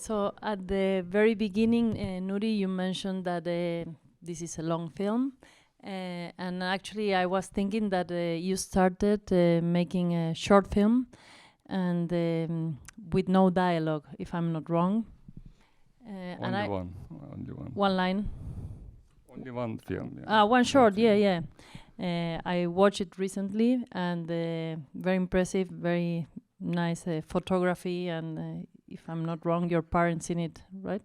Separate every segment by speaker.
Speaker 1: So at the very beginning, Nuri, you mentioned that this is a long film. And actually, I was thinking that you started making a short film and with no dialogue, if I'm not wrong.
Speaker 2: Only one.
Speaker 1: One line.
Speaker 2: Only one film. Yeah.
Speaker 1: One short, yeah. I watched it recently and very impressive, very nice photography, and if I'm not wrong, your parents in it, right?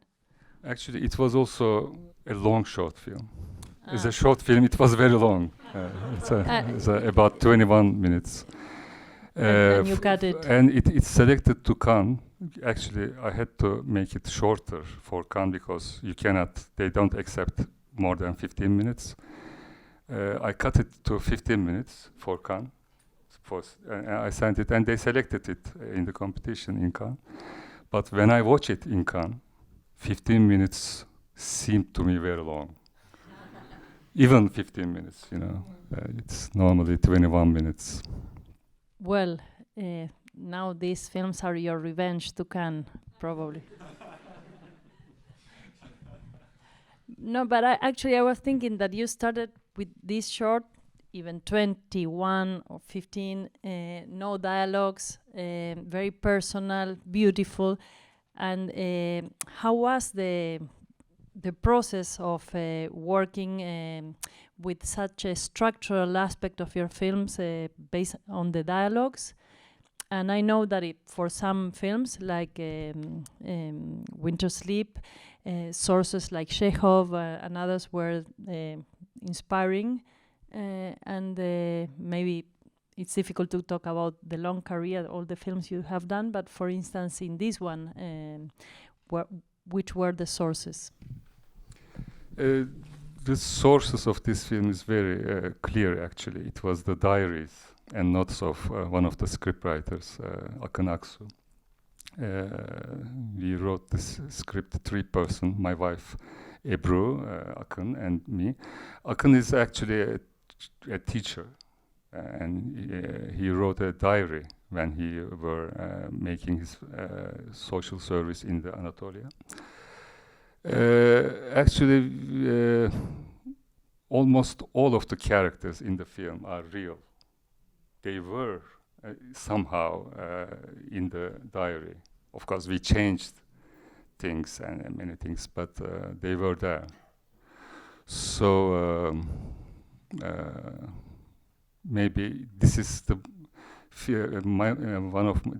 Speaker 2: Actually, it was also a long short film. As a short film, it was very long. It's about 21 minutes.
Speaker 1: And you cut it.
Speaker 2: And it's selected to Cannes. Actually, I had to make it shorter for Cannes because they don't accept more than 15 minutes. I cut it to 15 minutes for Cannes. I sent it, and they selected it in the competition in Cannes. But when I watch it in Cannes, 15 minutes seemed to me very long. Even 15 minutes, it's normally 21 minutes.
Speaker 1: Well, now these films are your revenge to Cannes, probably. No, but I was thinking that you started with this short, even 21 or 15, no dialogues, very personal, beautiful. And how was the process of working with such a structural aspect of your films based on the dialogues? And I know that for some films like Winter Sleep, sources like Chekhov and others were inspiring, and maybe it's difficult to talk about the long career, all the films you have done, but for instance in this one, which were the sources?
Speaker 2: The sources of this film is very clear actually. It was the diaries and notes of one of the scriptwriters, Akın Aksu. We wrote this script, three-person, my wife Ebru, Akın, and me. Akın is actually a teacher, and he wrote a diary when he were making his social service in the Anatolia. Actually, almost all of the characters in the film are real. They were somehow in the diary. Of course, we changed things and many things, but they were there. So maybe this is the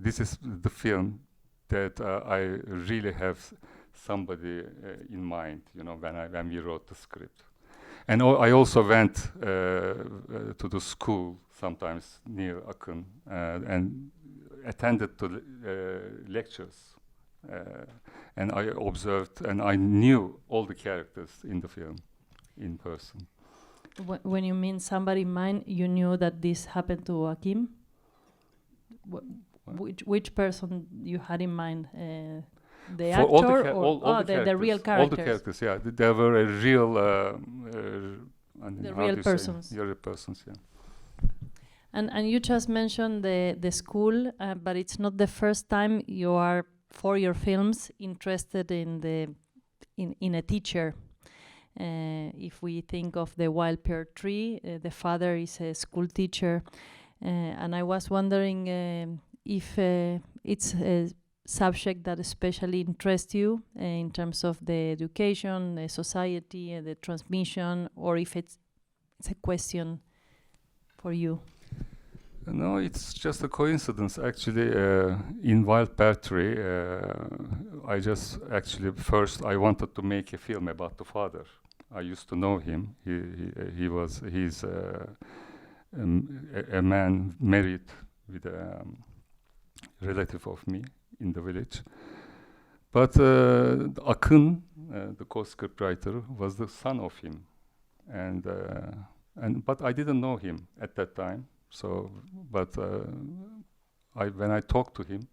Speaker 2: this is the film that I really have somebody in mind, when we wrote the script. And I also went to the school sometimes near Akın and attended to lectures. And I observed and I knew all the characters in the film in person.
Speaker 1: When you mean somebody in mind, you knew that this happened to Akim? Which person you had in mind? The actor or the real characters?
Speaker 2: All the characters, yeah. There were a real...
Speaker 1: real persons.
Speaker 2: Real persons, yeah.
Speaker 1: And you just mentioned the school, but it's not the first time you are, for your films, interested in a teacher. If we think of the Wild Pear Tree, the father is a school teacher. And I was wondering if it's a subject that especially interests you in terms of the education, the society, the transmission, or if it's a question for you.
Speaker 2: No, it's just a coincidence. Actually, in Wild Pear Tree, I just first I wanted to make a film about the father. I used to know him. He's a man married with a relative of me in the village. But Akın, the co-scriptwriter, was the son of him, but I didn't know him at that time. So, but when I talked to him,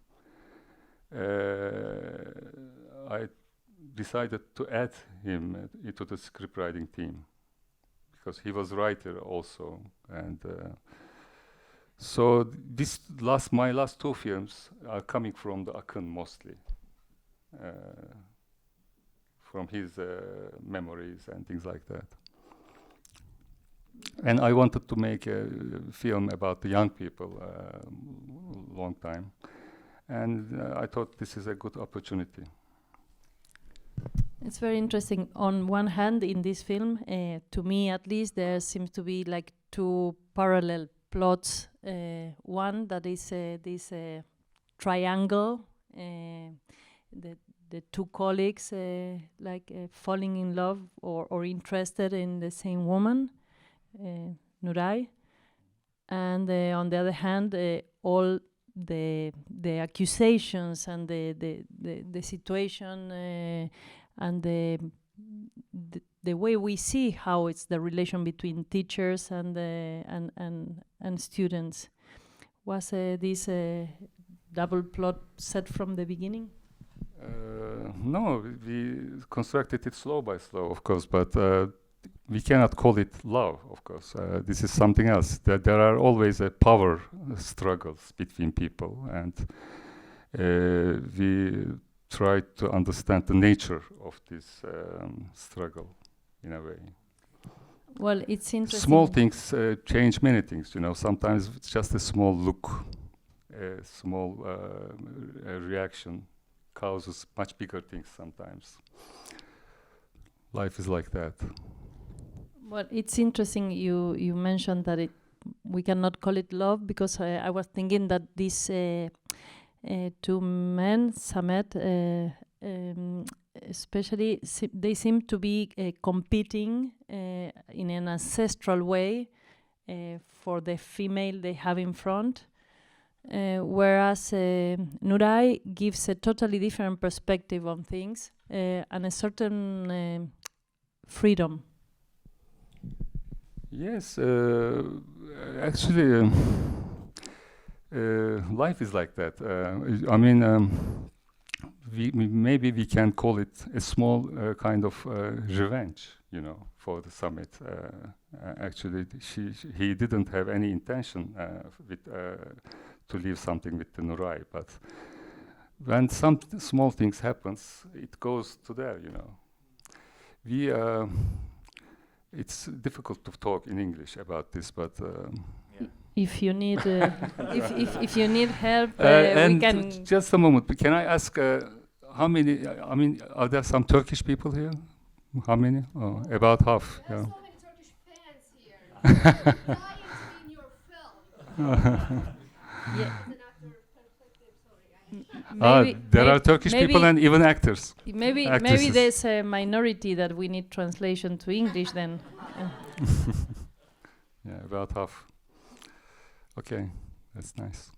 Speaker 2: I decided to add him into the scriptwriting team because he was writer also, and so my last two films are coming from the Akın mostly. from his memories and things like that. And I wanted to make a film about the young people long time. And I thought this is a good opportunity.
Speaker 1: It's very interesting. On one hand, in this film, to me at least, there seems to be like two parallel plots. One that is this triangle, the two colleagues falling in love or interested in the same woman, Nuray, and on the other hand, all the accusations and the situation and the way we see how it's the relation between teachers and students. Was this double plot set from the beginning?
Speaker 2: No, we constructed it slow by slow, of course, but we cannot call it love, of course. This is something else. There are always power struggles between people, and we try to understand the nature of this struggle in a way.
Speaker 1: Well, it's interesting.
Speaker 2: Small things change many things, you know. Sometimes it's just a small look, a small reaction causes much bigger things sometimes. Life is like that.
Speaker 1: Well, it's interesting you mentioned that we cannot call it love, because I was thinking that these two men, Samet, especially, they seem to be competing in an ancestral way for the female they have in front, whereas Nuray gives a totally different perspective on things and a certain freedom.
Speaker 2: Yes, actually, life is like that. I mean, maybe we can call it a small kind of revenge, you know, for the summit. Actually, he didn't have any intention to leave something with the Nuray, but when some small things happens, it goes to there, you know. It's difficult to talk in English about this, but
Speaker 1: if you need if you need help,
Speaker 2: and
Speaker 1: we can.
Speaker 2: Just a moment. Can I ask how many? I mean, are there some Turkish people here? How many? Oh, about half.
Speaker 3: There's
Speaker 2: Yeah.
Speaker 3: so many Turkish fans here. Dying to be in your film.
Speaker 1: Yeah.
Speaker 3: As an actor perspective, sorry.
Speaker 2: There are Turkish people and even actors.
Speaker 1: Maybe
Speaker 2: actresses.
Speaker 1: there's a minority that we need translation to English then.
Speaker 2: Yeah, about half. Okay, that's nice.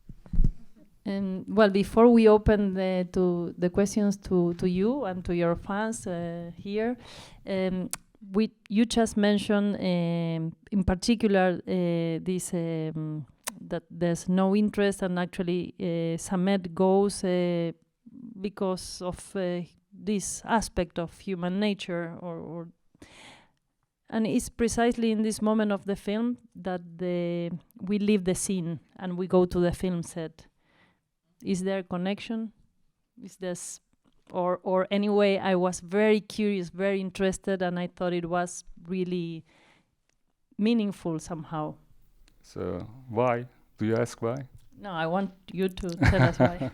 Speaker 1: And well, before we open the questions to you and to your fans here, you just mentioned in particular this that there's no interest, and actually Samet goes because of this aspect of human nature, or and it's precisely in this moment of the film that we leave the scene and we go to the film set. Is there a connection? Is this, or anyway, I was very curious, very interested, and I thought it was really meaningful somehow.
Speaker 2: So why? Do you ask why?
Speaker 1: No, I want you to tell us why.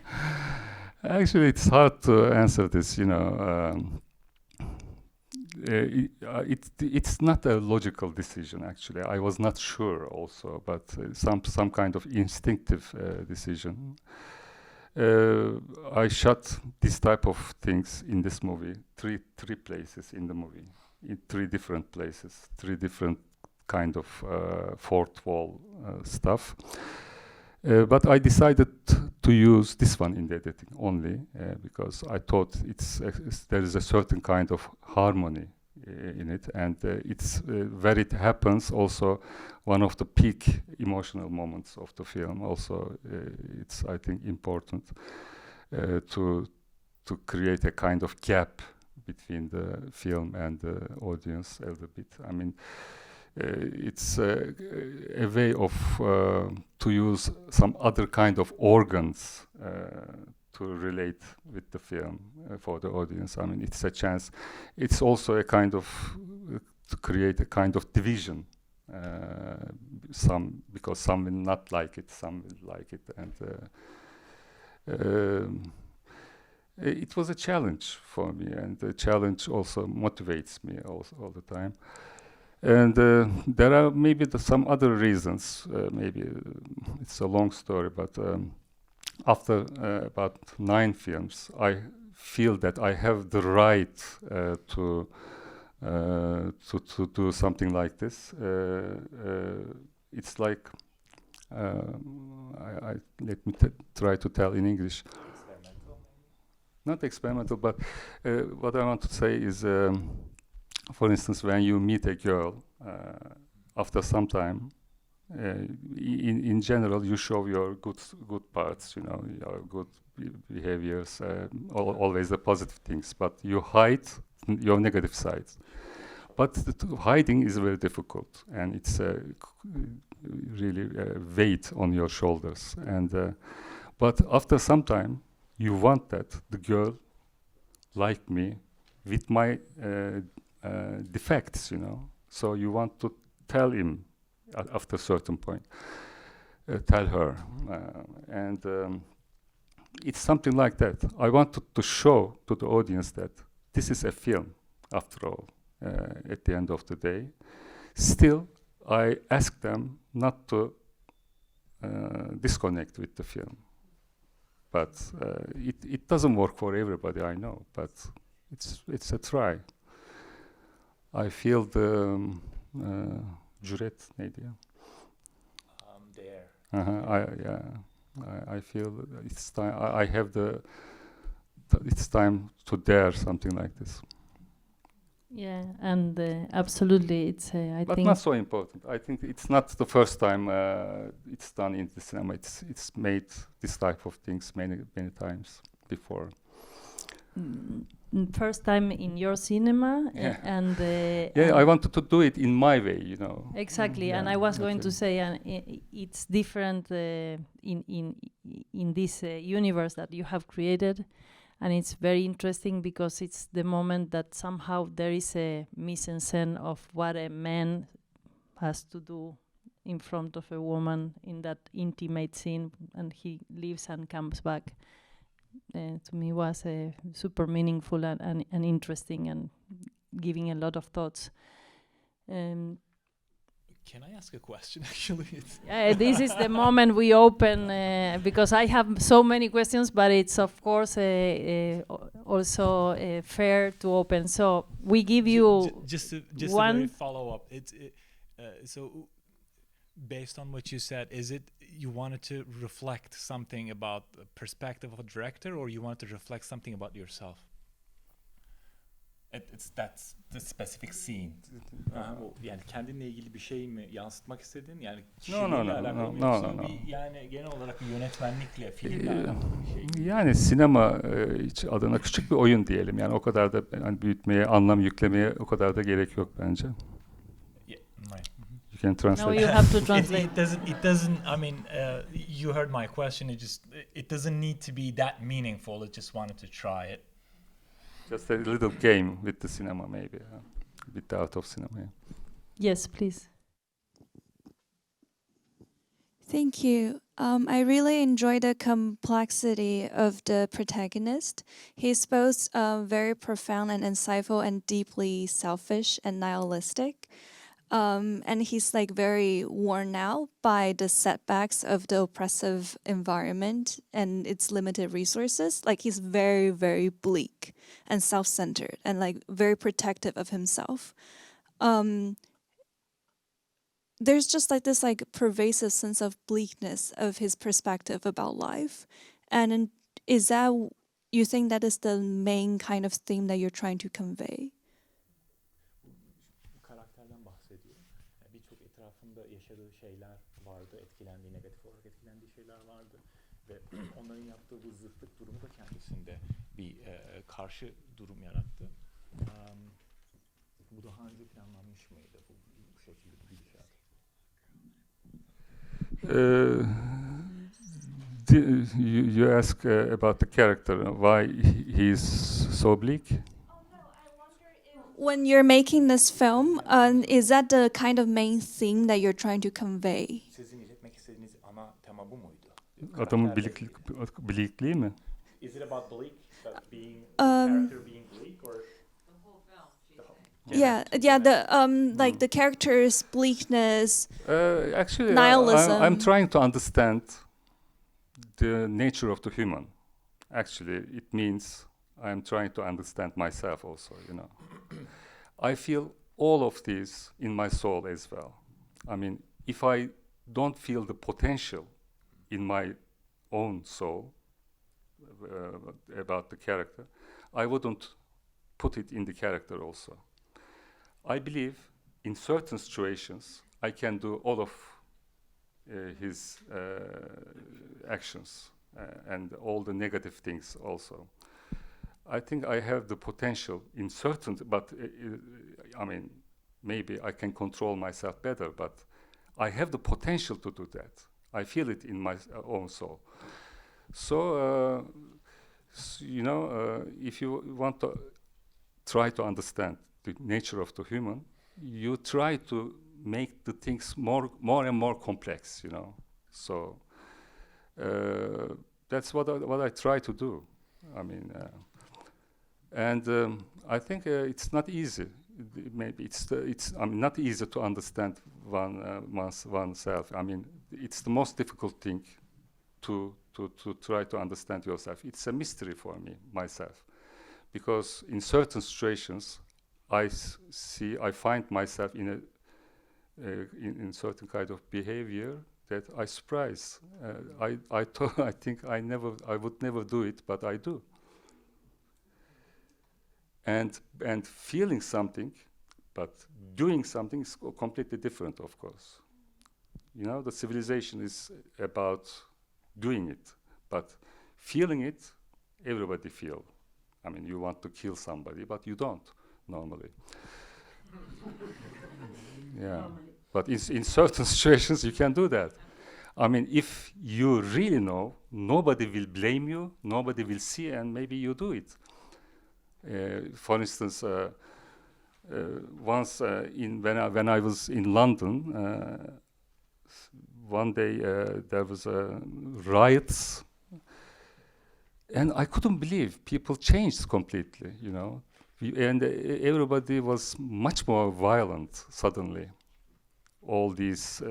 Speaker 2: Actually, it's hard to answer this, you know. It's not a logical decision, actually. I was not sure also, but some kind of instinctive decision. I shot this type of things in this movie, three places in the movie, in 3 different places, 3 different kind of fourth wall stuff. But I decided to use this one in the editing only because I thought there is a certain kind of harmony in it, and it's where it happens also one of the peak emotional moments of the film. Also, it's, I think, important to create a kind of gap between the film and the audience a little bit. I mean, it's a way of to use some other kind of organs to relate with the film for the audience. I mean, it's a chance. It's also a kind of to create a kind of division. Because some will not like it, some will like it, and it was a challenge for me, and the challenge also motivates me all the time. And there are maybe some other reasons. Maybe it's a long story, but after about 9 films, I feel that I have the right to do something like this. It's like let me try to tell in English. Not experimental, but what I want to say is, for instance, when you meet a girl, after some time, in general, you show your good parts, you know, your good behaviors, always the positive things, but you hide your negative sides. But hiding is very difficult, and it's really weight on your shoulders. And but after some time, you want that the girl like me with my defects, you know. So you want to tell him after a certain point, tell her, and it's something like that. I wanted to show to the audience that this is a film, after all. At the end of the day, still I ask them not to disconnect with the film. But it doesn't work for everybody, I know. But it's a try. I feel the cüret neydi ya? Dare. I feel it's time. I have it's time to dare something like this.
Speaker 1: Yeah, and absolutely, it's I
Speaker 2: but
Speaker 1: think.
Speaker 2: Not so important. I think it's not the first time it's done in the cinema. It's made this type of things many times before.
Speaker 1: First time in your cinema, and
Speaker 2: I wanted to do it in my way, you know.
Speaker 1: Exactly, and I was going to say, it's different in this universe that you have created. And it's very interesting because it's the moment that somehow there is a mise-en-scène of what a man has to do in front of a woman in that intimate scene, and he leaves and comes back. To me was super meaningful and interesting and giving a lot of thoughts.
Speaker 4: Can I ask a question, actually?
Speaker 1: This is the moment we open, because I have so many questions, but it's of course also fair to open. So we give you
Speaker 4: just
Speaker 1: one
Speaker 4: a very follow-up. So based on what you said, is it you wanted to reflect something about the perspective of a director, or you wanted to reflect something about yourself? That's the specific scene. Yani kendinle ilgili bir şey mi yansıtmak istedin? Yani kişiliğinle alakalı mı, yoksa yani genel olarak yönetmenlikle, filmle alakalı bir şey mi?
Speaker 2: Yani sinema adına küçük bir oyun diyelim. Yani o kadar da yani büyütmeye, anlam yüklemeye o kadar da gerek yok bence. You can translate.
Speaker 1: No, you have to translate.
Speaker 4: It doesn't. I mean, you heard my question. It doesn't need to be that meaningful. I just wanted to try it.
Speaker 2: Just a little game with the cinema, maybe, with the art of cinema. Yeah.
Speaker 1: Yes, please.
Speaker 5: Thank you. I really enjoy the complexity of the protagonist. He's both very profound and insightful and deeply selfish and nihilistic. And he's like very worn out by the setbacks of the oppressive environment and its limited resources. Like he's very, very bleak and self-centered and like very protective of himself. There's just like this like pervasive sense of bleakness of his perspective about life. And is that, you think that is the main kind of theme that you're trying to convey?
Speaker 4: Karakterden bahsediyor. Birçok etrafında yaşadığı şeyler vardı, etkilendiği, negatif olarak etkilendiği şeyler vardı ve onların yaptığı bu zıtlık durumu da kendisinde bir karşı durum yarattı. Bu daha önce planlanmış mıydı bu şekilde bir gidişat?
Speaker 2: You ask about the character, why he's so bleak?
Speaker 5: When you're making this film, is that the kind of main theme that you're trying to convey?
Speaker 4: Sizin iletmek istediğiniz ana tema bu muydu?
Speaker 2: Adamın
Speaker 4: Karakter
Speaker 2: bleakliği mi?
Speaker 4: Is it about bleak? That being character being bleak, or
Speaker 5: Yeah, like the character's bleakness.
Speaker 2: Actually,
Speaker 5: Nihilism.
Speaker 2: I'm trying to understand the nature of the human. Actually, it means I'm trying to understand myself also, you know. I feel all of these in my soul as well. I mean, if I don't feel the potential in my own soul about the character, I wouldn't put it in the character also. I believe in certain situations I can do all of his actions and all the negative things also. I think I have the potential in certain, but I mean, maybe I can control myself better, but I have the potential to do that. I feel it in my own soul. So, you know, if you want to try to understand the nature of the human, you try to make the things more and more complex, you know. So that's what I try to do. I mean, and I think it's not easy. Maybe it's I mean, not easy to understand oneself. I mean, it's the most difficult thing to try to understand yourself. It's a mystery for me, myself, because in certain situations I find myself in in certain kind of behavior that I surprise. I think I would never do it, but I do. And feeling something, but doing something is completely different, of course. You know, the civilization is about doing it, but feeling it, everybody feel. I mean, you want to kill somebody, but you don't normally. Yeah, but in certain situations you can do that. I mean, if you really know, nobody will blame you, nobody will see, and maybe you do it. For instance, once when I was in London, one day there was riots, and I couldn't believe people changed completely. You know, and everybody was much more violent suddenly. All these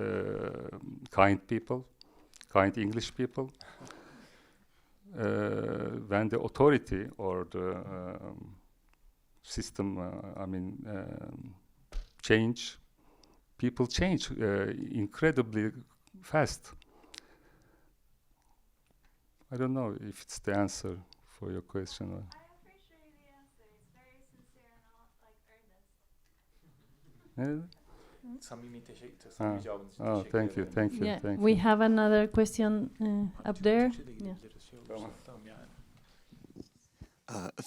Speaker 2: kind people, kind English people. When the authority or the system, change, people change incredibly fast. I don't know if it's the answer for your question.
Speaker 3: I appreciate the answer. It's very sincere and earnest.
Speaker 4: samimi cevabınız için
Speaker 2: Oh,
Speaker 4: teşekkür
Speaker 2: thank you,
Speaker 4: ederim.
Speaker 2: thank you,
Speaker 1: Yeah,
Speaker 2: thank
Speaker 1: we
Speaker 2: you.
Speaker 1: have another question up there.
Speaker 4: Türkçe de
Speaker 1: Yeah.
Speaker 4: gidebiliriz, şey olursa. Tamam yani.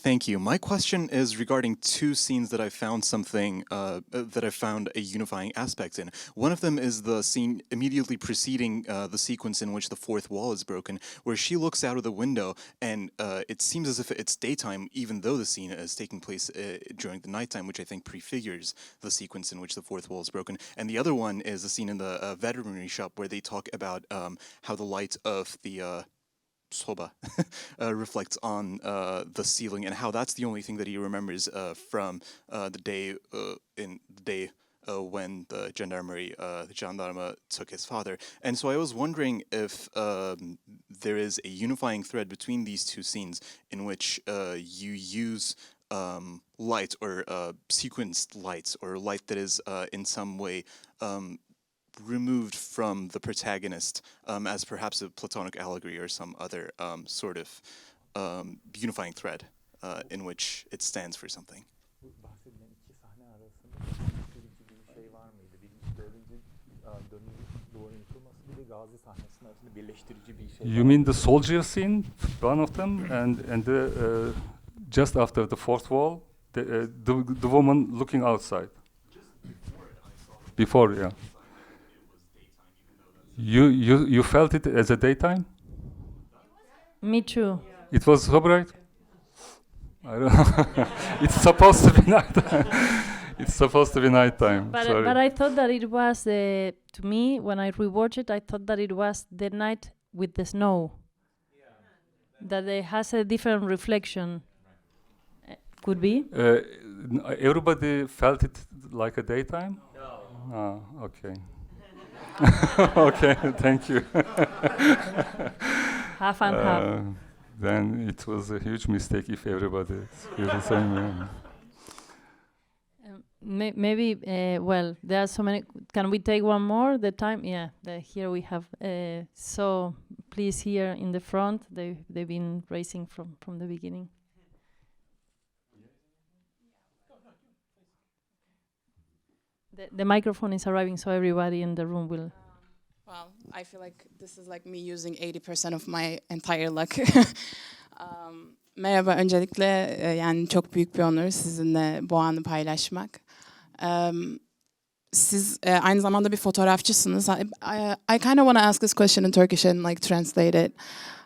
Speaker 6: Thank you. My question is regarding two scenes that I found that I found a unifying aspect in. One of them is the scene immediately preceding the sequence in which the fourth wall is broken, where she looks out of the window and it seems as if it's daytime, even though the scene is taking place during the nighttime, which I think prefigures the sequence in which the fourth wall is broken. And the other one is the scene in the veterinary shop where they talk about how the light of the soba reflects on the ceiling, and how that's the only thing that he remembers from the day when the gendarme took his father. And so I was wondering if there is a unifying thread between these two scenes in which you use light or sequenced lights, or light that is in some way removed from the protagonist as perhaps a Platonic allegory or some other sort of unifying thread in which it stands for something.
Speaker 4: Bu bahsedilen iki sahne arasında birleştirici bir şey var mıydı? Birinci, dördüncü duvarın yıkılması, bir de Gazi sahnesinin arasında birleştirici bir şey
Speaker 2: You mean the soldier scene, one of them, and the just after the fourth wall, the woman looking outside. Before, yeah. You felt it as a daytime?
Speaker 1: Me too.
Speaker 2: It was so bright. I don't know. It's supposed to be nighttime. It's supposed to be nighttime. Sorry.
Speaker 1: But I thought that it was to me when I rewatched it. I thought that it was the night with the snow. That it has a different reflection. Could be.
Speaker 2: Everybody felt it like a daytime? No. Okay. Okay, thank you.
Speaker 1: Half and half.
Speaker 2: Then it was a huge mistake if everybody feels the same way.
Speaker 1: Maybe, well, there are so many. Can we take one more? The time? Yeah, here we have. So please, here in the front, they've been raising from the beginning. The microphone is arriving, so everybody in the room will.
Speaker 7: Well, I feel like this is like me using 80% of my entire luck. Merhaba, öncelikle yani çok büyük bir onur sizinle bu anı paylaşmak. Siz aynı zamanda bir fotoğrafçısınız. I kind of want to ask this question in Turkish and like translate it.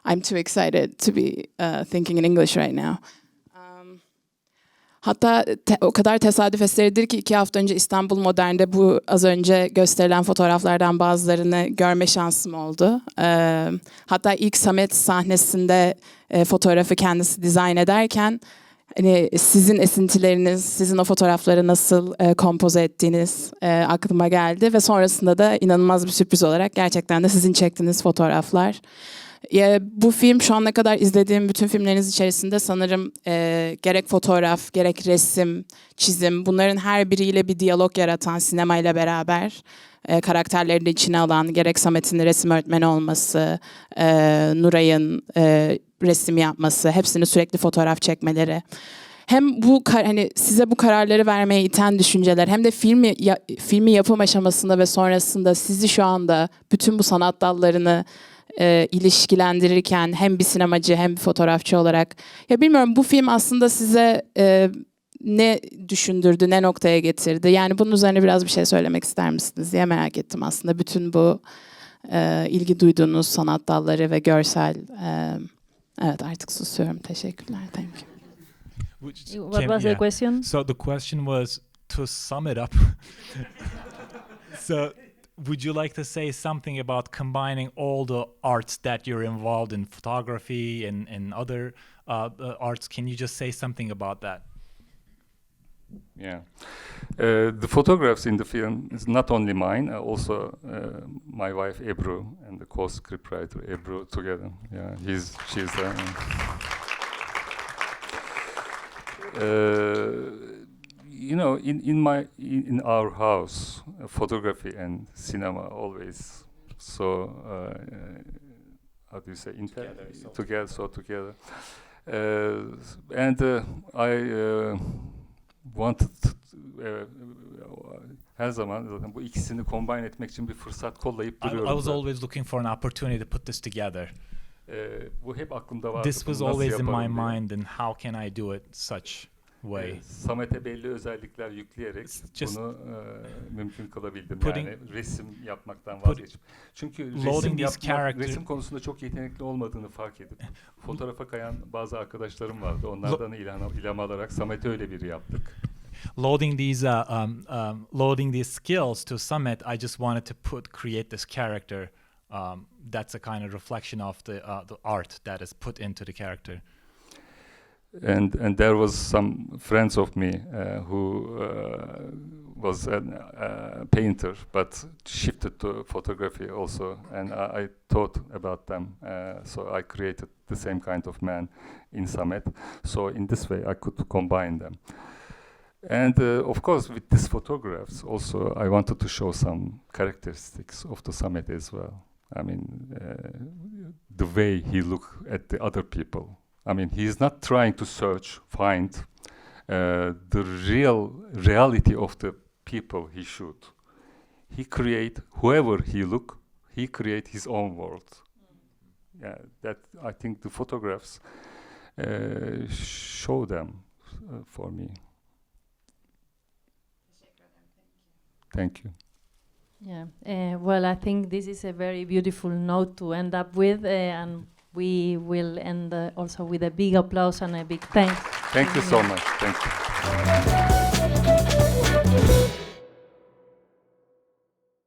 Speaker 7: I'm too excited to be thinking in English right now. Hatta o kadar tesadüf eseridir ki 2 hafta önce İstanbul Modern'de bu az önce gösterilen fotoğraflardan bazılarını görme şansım oldu. Hatta ilk Samet sahnesinde fotoğrafı kendisi dizayn ederken hani sizin esintileriniz, sizin o fotoğrafları nasıl kompoze ettiğiniz aklıma geldi ve sonrasında da inanılmaz bir sürpriz olarak gerçekten de sizin çektiğiniz fotoğraflar. Bu film şu ana kadar izlediğim bütün filmleriniz içerisinde sanırım gerek fotoğraf, gerek resim, çizim bunların her biriyle bir diyalog yaratan sinemayla beraber karakterlerini içine alan gerek Samet'in resim öğretmeni olması, Nuray'ın resim yapması, hepsini sürekli fotoğraf çekmeleri. Hem bu hani size bu kararları vermeye iten düşünceler hem de filmi yapım aşamasında ve sonrasında sizi şu anda bütün bu sanat dallarını ilişkilendirirken hem bir sinemacı hem bir fotoğrafçı olarak ya bilmiyorum bu film aslında size ne düşündürdü, ne noktaya getirdi? Yani bunun üzerine biraz bir şey söylemek ister misiniz diye merak ettim aslında. Bütün bu ilgi duyduğunuz sanat dalları ve görsel evet artık susuyorum. Teşekkürler. Thank you.
Speaker 1: What was the question?
Speaker 4: So the question was to sum it up. So would you like to say something about combining all the arts that you're involved in, photography and other arts? Can you just say something about that?
Speaker 2: Yeah. The photographs in the film is not only mine, also my wife Ebru and the co-scriptwriter Ebru together. Yeah, she's you know, in our house, photography and cinema always so how do you say together. And I wanted her zaman zaten bu ikisini combine etmek için bir fırsat kollayıp duruyorum.
Speaker 4: I was always looking for an opportunity to put this together.
Speaker 2: Bu hep aklımda vardı.
Speaker 4: This was always in my mind, and how can I do it such way?
Speaker 2: Samet'e belli özellikler yükleyerek bunu mümkün kılabildim. Yani resim yapmaktan vazgeçip. Çünkü resim konusunda çok yetenekli olmadığını fark edip fotoğrafa kayan bazı arkadaşlarım vardı. Onlardan ilham alarak Samet'e öyle biri yaptık.
Speaker 4: Loading these skills to Samet, I just wanted to create this character. That's a kind of reflection of the art that is put into the character.
Speaker 2: And there was some friends of me who was a painter but shifted to photography also, and I thought about them. So I created the same kind of man in Samet. So in this way I could combine them. And of course with these photographs also I wanted to show some characteristics of the Samet as well. I mean the way he look at the other people. I mean, he's not trying to find the reality of the people he shoot. He create whoever he create his own world. Yeah, that I think the photographs show them for me. Thank you.
Speaker 1: Yeah. Well, I think this is a very beautiful note to end up with, and we will end also with a big applause and a big thanks.
Speaker 2: Thank you so much. Thank you.